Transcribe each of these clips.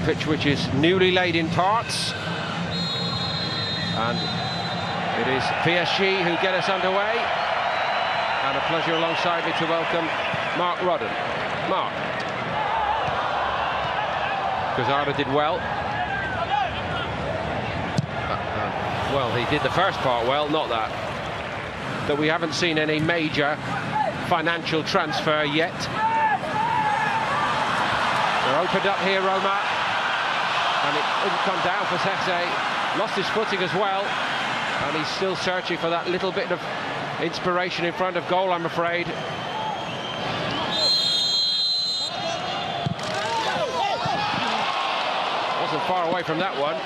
pitch which is newly laid in parts. And it is PSG who get us underway. And a pleasure alongside me to welcome Mark Rodden. Mark. Quezada did well. Well, he did the first part well, not that. That we haven't seen any major financial transfer yet. They're opened up here, Roma. And it didn't come down for Sese. Lost his footing as well. And he's still searching for that little bit of inspiration in front of goal, I'm afraid. Wasn't far away from that one.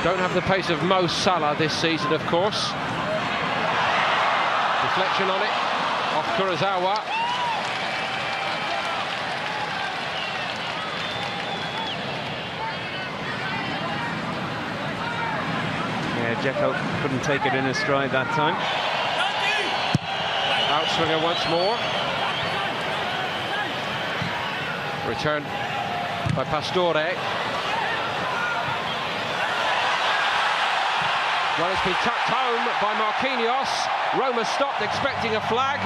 Don't have the pace of Mo Salah this season, of course. Deflection on it, off Kurosawa. Yeah, Dzeko couldn't take it in his stride that time. Outswinger once more. Return by Pastore. Well, it's been tucked home by Marquinhos. Roma stopped expecting a flag,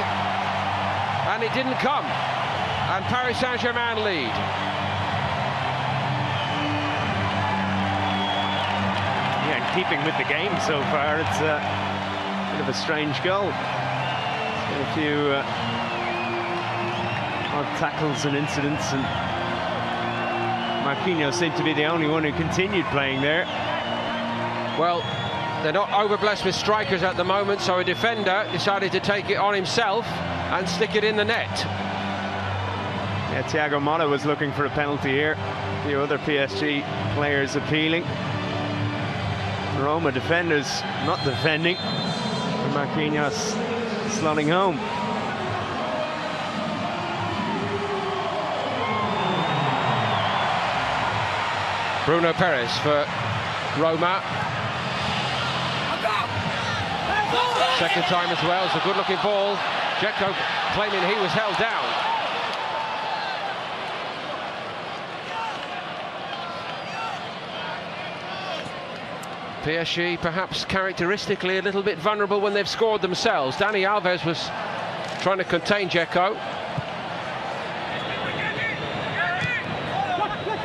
and it didn't come. And Paris Saint-Germain lead. Yeah, in keeping with the game so far, it's a bit of a strange goal. A few odd tackles and incidents, and Marquinhos seemed to be the only one who continued playing there. Well, they're not overblessed with strikers at the moment, so a defender decided to take it on himself and stick it in the net. Yeah, Thiago Motta was looking for a penalty here. A few other PSG players appealing. Roma defenders not defending. And Marquinhos slotting home. Bruno Perez for Roma. Second time as well. It's a good-looking ball. Dzeko claiming he was held down. PSG perhaps characteristically a little bit vulnerable when they've scored themselves. Dani Alves was trying to contain Dzeko.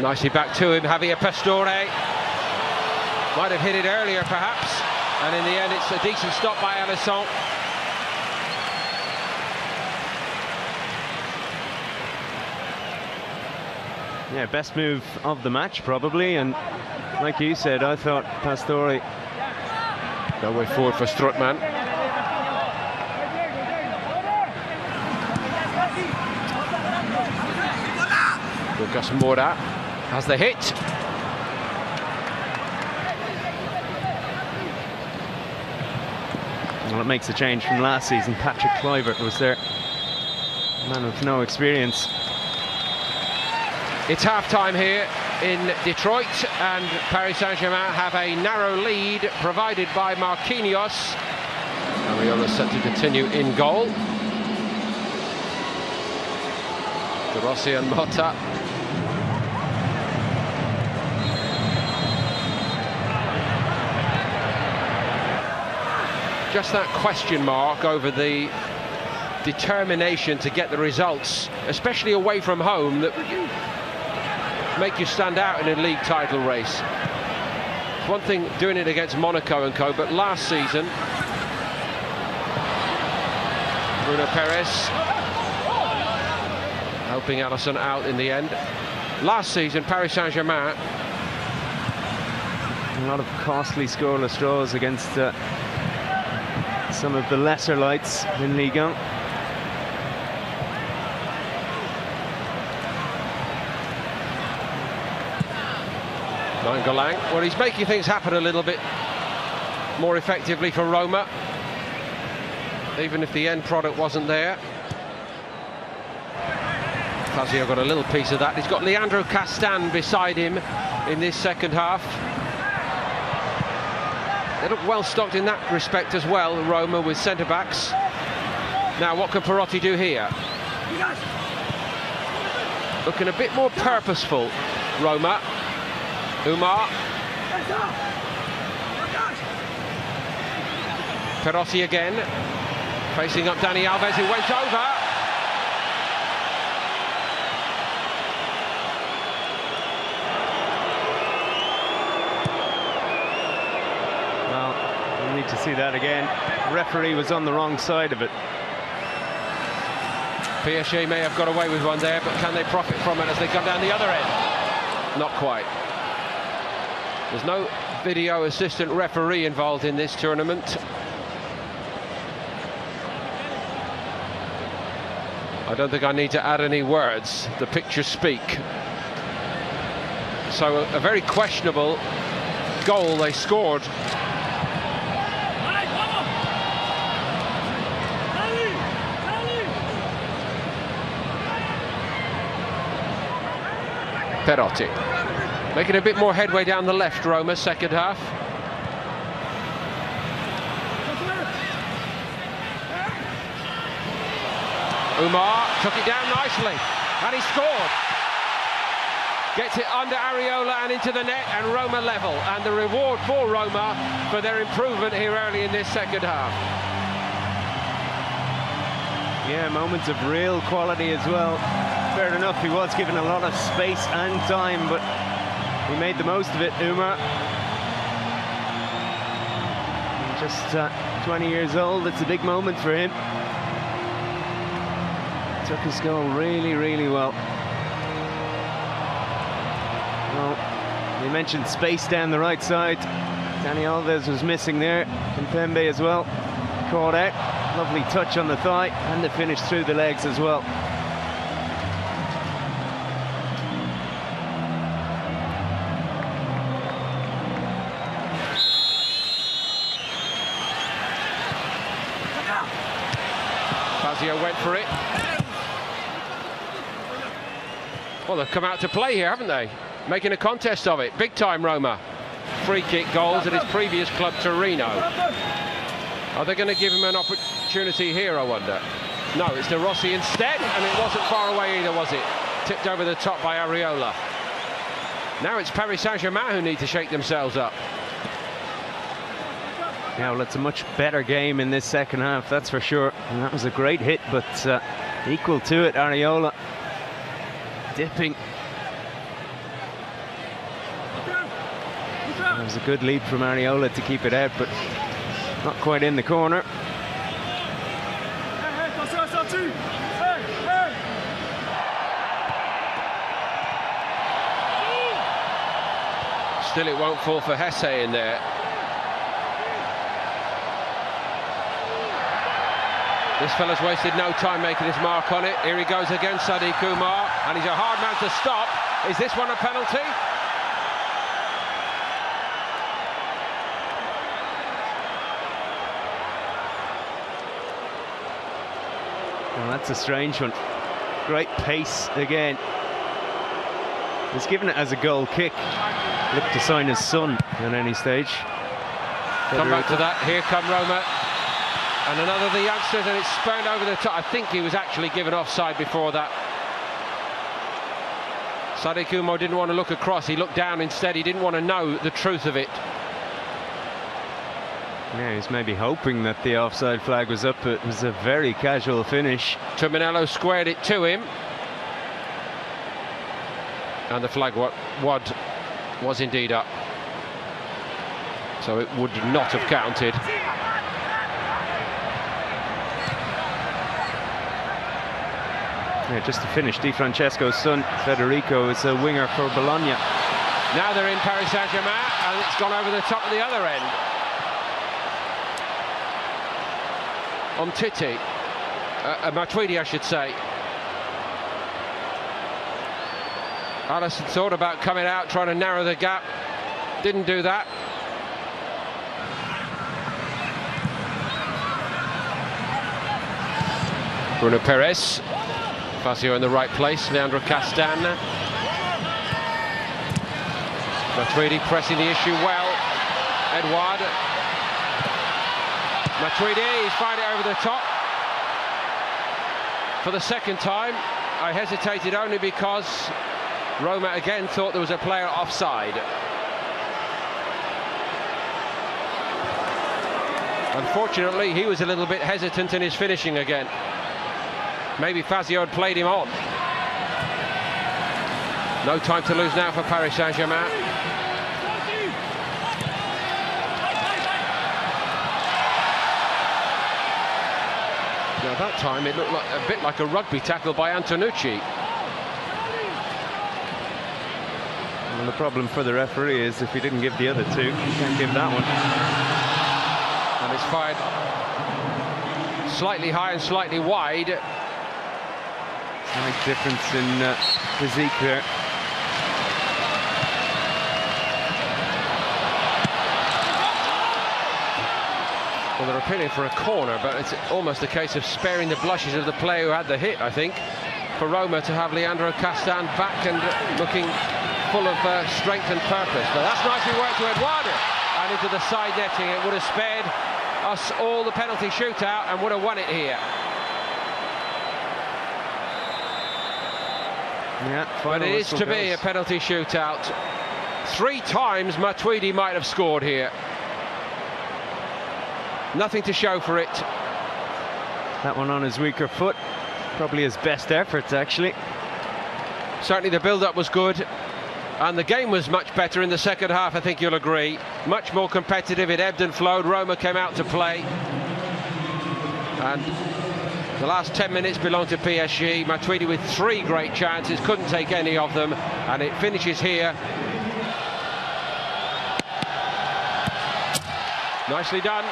Nicely back to him, Javier Pastore. Might have hit it earlier perhaps. And in the end, it's a decent stop by Alisson. Yeah, best move of the match, probably. And like you said, I thought Pastore... No way forward for Strootman. Lucas Moura has the hit. Well, it makes a change from last season. Patrick Kluivert was there. Man with no experience. It's half-time here in Detroit, and Paris Saint-Germain have a narrow lead provided by Marquinhos. Ariola's set to continue in goal. De Rossi and Motta. Just that question mark over the determination to get the results, especially away from home, that make you stand out in a league title race. It's one thing doing it against Monaco and co, but last season, Bruno Perez helping Alisson out in the end. Last season, Paris Saint-Germain. A lot of costly scoreless draws against some of the lesser lights in Ligue 1. Nainggolan, well, he's making things happen a little bit more effectively for Roma, even if the end product wasn't there. Fazio got a little piece of that. He's got Leandro Castan beside him in this second half. They look well stocked in that respect as well, Roma, with centre-backs. Now, what can Perotti do here? Looking a bit more purposeful, Roma. Umar. Perotti again, facing up Dani Alves, who went over. Well, we'll need to see that again. The referee was on the wrong side of it. PSG may have got away with one there, but can they profit from it as they come down the other end? Not quite. There's no video assistant referee involved in this tournament. I don't think I need to add any words. The pictures speak. So a very questionable goal they scored. Perotti making a bit more headway down the left, Roma, second half. Umar took it down nicely, and he scored. Gets it under Areola and into the net, and Roma level. And the reward for Roma for their improvement here early in this second half. Yeah, moments of real quality as well. Fair enough, he was given a lot of space and time, but he made the most of it, Umar. Just 20 years old, it's a big moment for him. Took his goal really, really well. Well, you mentioned space down the right side. Dani Alves was missing there. Kimpembe as well. Caught out. Lovely touch on the thigh, and the finish through the legs as well. Went for it. Well, they've come out to play here, haven't they? Making a contest of it. Big time, Roma. Free kick goals at his previous club, Torino. Are they going to give him an opportunity here, I wonder? No, it's De Rossi instead, and it wasn't far away either, was it? Tipped over the top by Areola. Now it's Paris Saint-Germain who need to shake themselves up. Yeah, well, it's a much better game in this second half, that's for sure. And that was a great hit, but equal to it, Areola. Dipping. That was a good leap from Areola to keep it out, but not quite in the corner. Still, it won't fall for Hesse in there. This fella's wasted no time making his mark on it. Here he goes again, Sadiq Umar, and he's a hard man to stop. Is this one a penalty? Well, that's a strange one. Great pace again. He's given it as a goal kick. Look to sign his son at any stage. Come back to that. Here come Roma. And another of the youngsters, and it's spurned over the top. I think he was actually given offside before that. Sadiq Umar didn't want to look across. He looked down instead. He didn't want to know the truth of it. Yeah, he's maybe hoping that the offside flag was up. It was a very casual finish. Terminello squared it to him. And the flag was indeed up. So it would not have counted. Yeah, just to finish, Di Francesco's son, Federico, is a winger for Bologna. Now they're in Paris Saint-Germain, and it's gone over the top of the other end. On Tutti. Matuidi, I should say. Alisson thought about coming out, trying to narrow the gap. Didn't do that. Bruno Perez. Fazio in the right place, Leandro Castan. Matuidi pressing the issue well. Edouard Matuidi, he's fired it over the top. For the second time, I hesitated only because Roma again thought there was a player offside. Unfortunately, he was a little bit hesitant in his finishing again. Maybe Fazio had played him on. No time to lose now for Paris Saint-Germain. Now that time it looked like a bit like a rugby tackle by Antonucci. And the problem for the referee is if he didn't give the other two, he can't give that one. And it's fired slightly high and slightly wide. Slight difference in physique there. Well, they're appealing for a corner, but it's almost a case of sparing the blushes of the player who had the hit, I think, for Roma to have Leandro Castan back and looking full of strength and purpose. But that's nicely worked to Eduardo and into the side netting. It would have spared us all the penalty shootout and would have won it here. Yeah, but it is to be a penalty shootout. 3 times Matuidi might have scored here. Nothing to show for it. That one on his weaker foot. Probably his best efforts, actually. Certainly the build-up was good. And the game was much better in the second half, I think you'll agree. Much more competitive, it ebbed and flowed. Roma came out to play. And the last 10 minutes belonged to PSG. Matuidi with 3 great chances, couldn't take any of them. And it finishes here. Nicely done.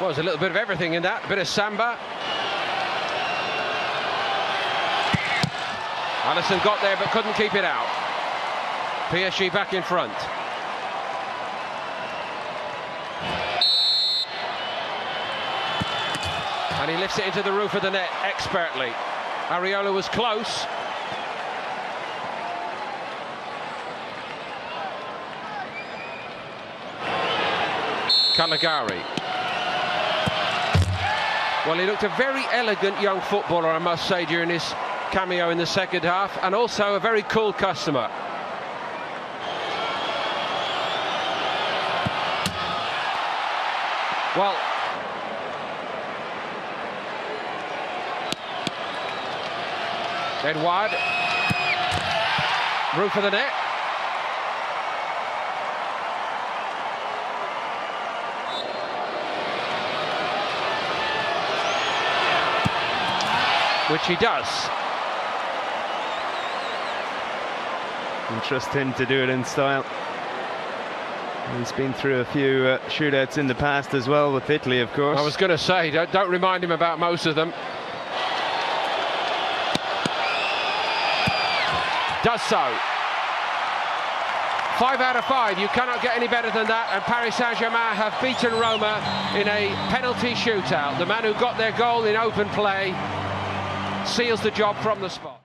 Well, there's a little bit of everything in that, a bit of samba. Alisson got there but couldn't keep it out. PSG back in front. And he lifts it into the roof of the net expertly. Areola was close. Caligari. Well, he looked a very elegant young footballer, I must say, during his cameo in the second half, and also a very cool customer. Well, Edouard, roof of the net. Which he does. And trust him to do it in style. He's been through a few shootouts in the past as well, with Italy, of course. I was going to say, don't remind him about most of them. Does so. 5 out of 5, you cannot get any better than that, and Paris Saint-Germain have beaten Roma in a penalty shootout. The man who got their goal in open play seals the job from the spot.